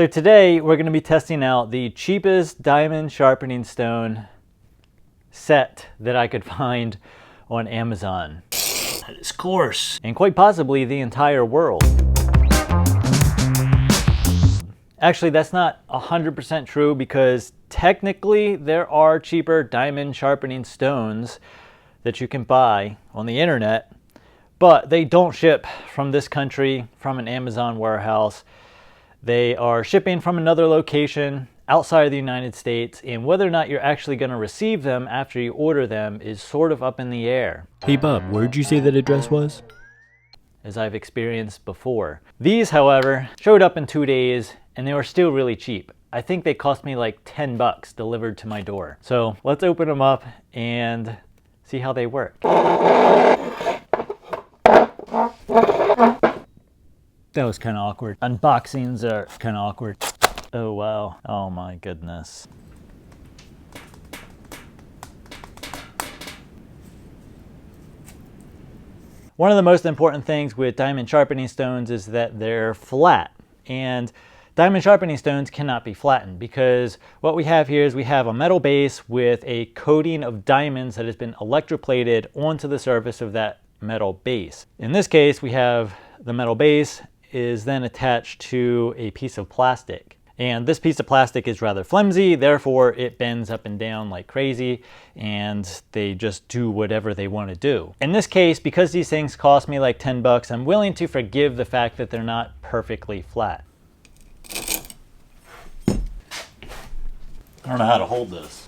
So today we're going to be testing out the cheapest diamond sharpening stone set that I could find on Amazon. That is coarse. And quite possibly the entire world. Actually, that's not 100% true because technically there are cheaper diamond sharpening stones that you can buy on the internet, but they don't ship from this country, from an Amazon warehouse. They are shipping from another location outside of the United States, and whether or not you're actually going to receive them after you order them is sort of up in the air. Hey Bob, where'd you say that address was? As I've experienced before. These, however, showed up in 2 days and they were still really cheap. I think they cost me like 10 bucks delivered to my door. So let's open them up and see how they work. That was kind of awkward. Unboxings are kind of awkward. Oh wow, oh my goodness. One of the most important things with diamond sharpening stones is that they're flat. And diamond sharpening stones cannot be flattened because what we have here is we have a metal base with a coating of diamonds that has been electroplated onto the surface of that metal base. In this case, we have the metal base is then attached to a piece of plastic. And this piece of plastic is rather flimsy, therefore it bends up and down like crazy, and they just do whatever they want to do. In this case, because these things cost me like 10 bucks, I'm willing to forgive the fact that they're not perfectly flat. I don't know how to hold this.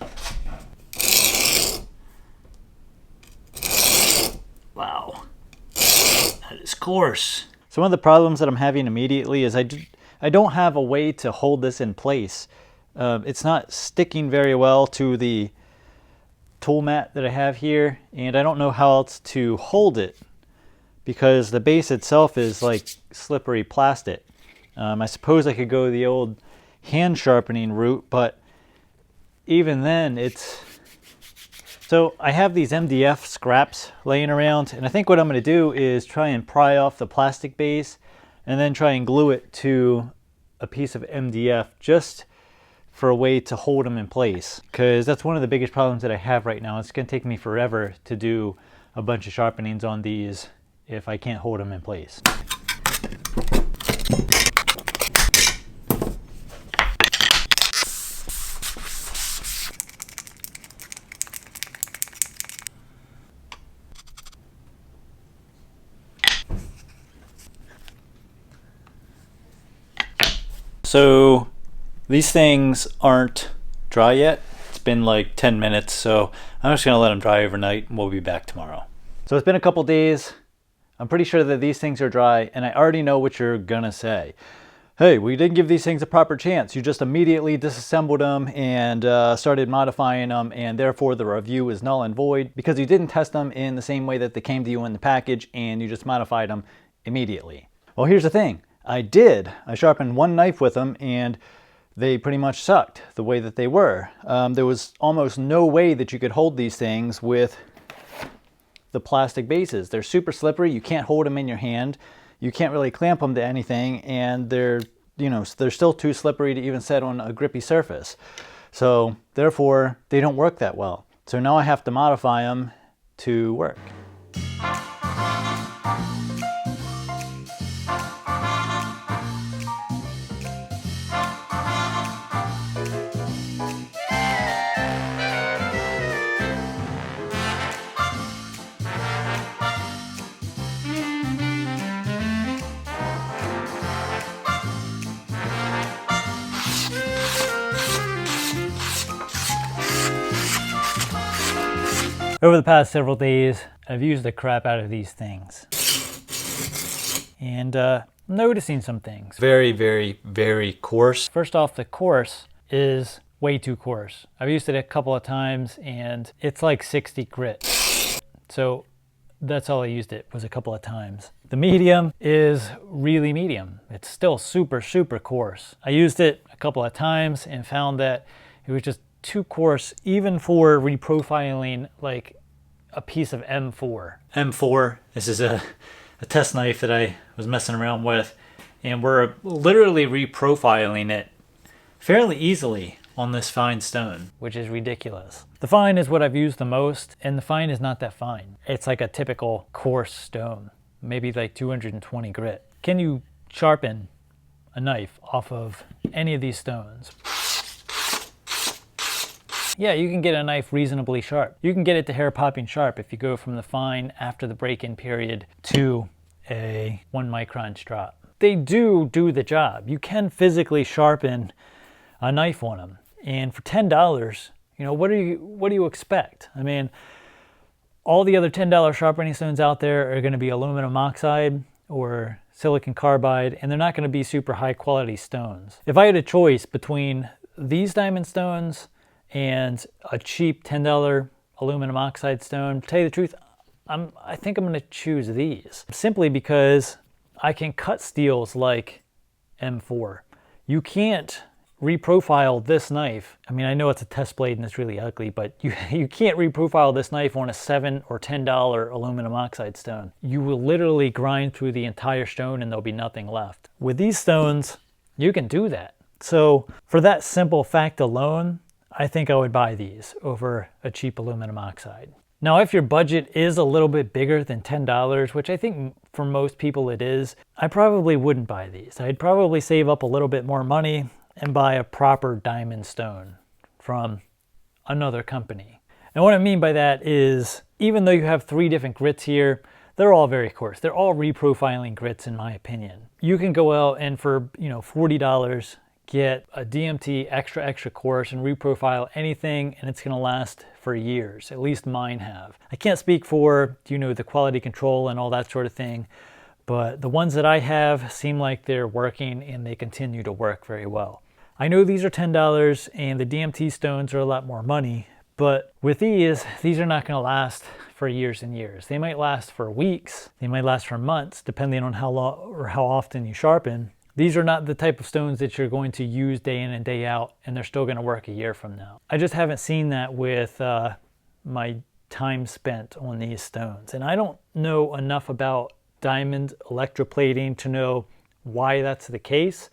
Wow, that is coarse. So one of the problems that I'm having immediately is I don't have a way to hold this in place. It's not sticking very well to the tool mat that I have here, and I don't know how else to hold it because the base itself is like slippery plastic. I suppose I could go the old hand sharpening route, but even then it's... So I have these MDF scraps laying around, and I think what I'm going to do is try and pry off the plastic base and then try and glue it to a piece of MDF just for a way to hold them in place, because that's one of the biggest problems that I have right now. It's going to take me forever to do a bunch of sharpenings on these if I can't hold them in place. So these things aren't dry yet. It's been like 10 minutes, so I'm just gonna let them dry overnight and we'll be back tomorrow. So it's been a couple days. I'm pretty sure that these things are dry, and I already know what you're gonna say. Hey, we didn't give these things a proper chance. You just immediately disassembled them and started modifying them, and therefore the review is null and void because you didn't test them in the same way that they came to you in the package and you just modified them immediately. Well, here's the thing. I did. I sharpened one knife with them and they pretty much sucked the way that they were. There was almost no way that you could hold these things with the plastic bases. They're super slippery. You can't hold them in your hand. You can't really clamp them to anything, and they're still too slippery to even set on a grippy surface. So therefore, they don't work that well. So now I have to modify them to work. Over the past several days, I've used the crap out of these things. And I'm noticing some things. Very, very, very coarse. First off, the coarse is way too coarse. I've used it a couple of times and it's like 60 grit. So that's all I used it, was a couple of times. The medium is really medium. It's still super, super coarse. I used it a couple of times and found that it was just too coarse, even for reprofiling like a piece of M4. M4, this is a test knife that I was messing around with, And we're literally reprofiling it fairly easily on this fine stone, which is ridiculous. The fine is what I've used the most, and the fine is not that fine. It's like a typical coarse stone, maybe like 220 grit. Can you sharpen a knife off of any of these stones? Yeah, you can get a knife reasonably sharp. You can get it to hair popping sharp if you go from the fine after the break-in period to a 1 micron strop. They do the job. You can physically sharpen a knife on them. And for $10, you know, what do you expect? I mean, all the other $10 sharpening stones out there are going to be aluminum oxide or silicon carbide, and they're not going to be super high quality stones. If I had a choice between these diamond stones and a cheap $10 aluminum oxide stone, to tell you the truth, I think I'm going to choose these, simply because I can cut steels like M4. You can't reprofile this knife. I mean, I know it's a test blade and it's really ugly, but you can't reprofile this knife on a $7 or $10 aluminum oxide stone. You will literally grind through the entire stone and there'll be nothing left. With these stones, you can do that. So for that simple fact alone, I think I would buy these over a cheap aluminum oxide. Now, if your budget is a little bit bigger than $10, which I think for most people it is, I probably wouldn't buy these. I'd probably save up a little bit more money and buy a proper diamond stone from another company. And what I mean by that is, even though you have 3 different grits here, they're all very coarse. They're all reprofiling grits in my opinion. You can go out and for, you know, $40 get a DMT extra coarse and reprofile anything, and it's going to last for years. At least mine have. I can't speak for, you know, the quality control and all that sort of thing, but the ones that I have seem like they're working and they continue to work very well. I know these are $10 and the DMT stones are a lot more money, but with these are not going to last for years and years. They might last for weeks, they might last for months, depending on how long or how often you sharpen. These are not the type of stones that you're going to use day in and day out, and they're still going to work a year from now. I just haven't seen that with my time spent on these stones. And I don't know enough about diamond electroplating to know why that's the case.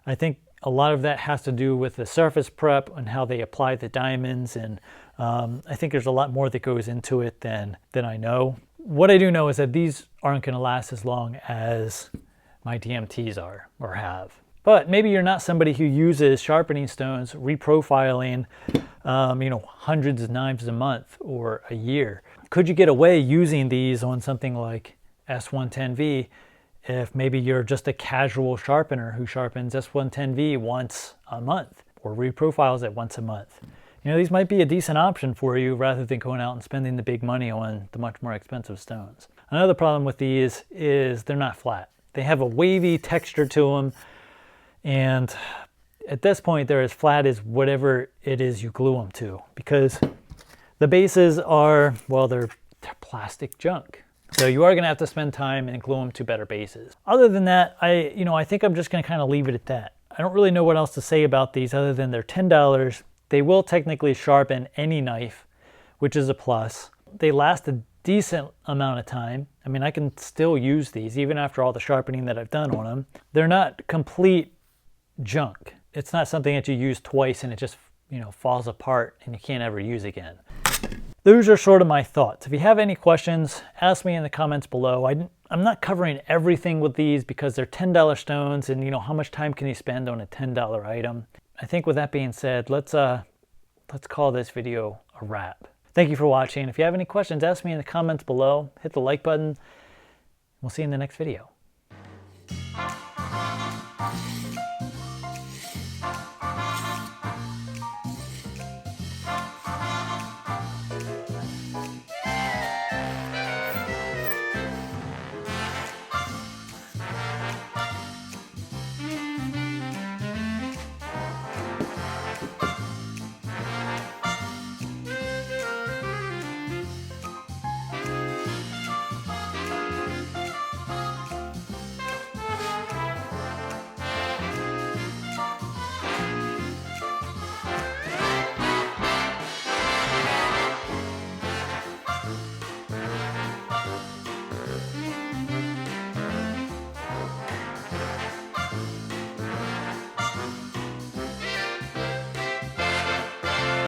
I think a lot of that has to do with the surface prep and how they apply the diamonds, and I think there's a lot more that goes into it than I know. What I do know is that these aren't going to last as long as my DMTs are or have. But maybe you're not somebody who uses sharpening stones, reprofiling, hundreds of knives a month or a year. Could you get away using these on something like S110V if maybe you're just a casual sharpener who sharpens S110V once a month or reprofiles it once a month? You know, these might be a decent option for you rather than going out and spending the big money on the much more expensive stones. Another problem with these is they're not flat. They have a wavy texture to them, and at this point they're as flat as whatever it is you glue them to, because the bases are, well, they're plastic junk. So you are going to have to spend time and glue them to better bases. Other than that, I think I'm just going to kind of leave it at that. I don't really know what else to say about these other than they're $10. They will technically sharpen any knife, which is a plus. They last a decent amount of time. I mean, I can still use these even after all the sharpening that I've done on them. They're not complete junk. It's not something that you use twice and it just, falls apart and you can't ever use again. Those are sort of my thoughts. If you have any questions, ask me in the comments below. I'm not covering everything with these because they're $10 stones, and how much time can you spend on a $10 item? I think with that being said, let's call this video a wrap. Thank you for watching. If you have any questions, ask me in the comments below. Hit the like button. We'll see you in the next video.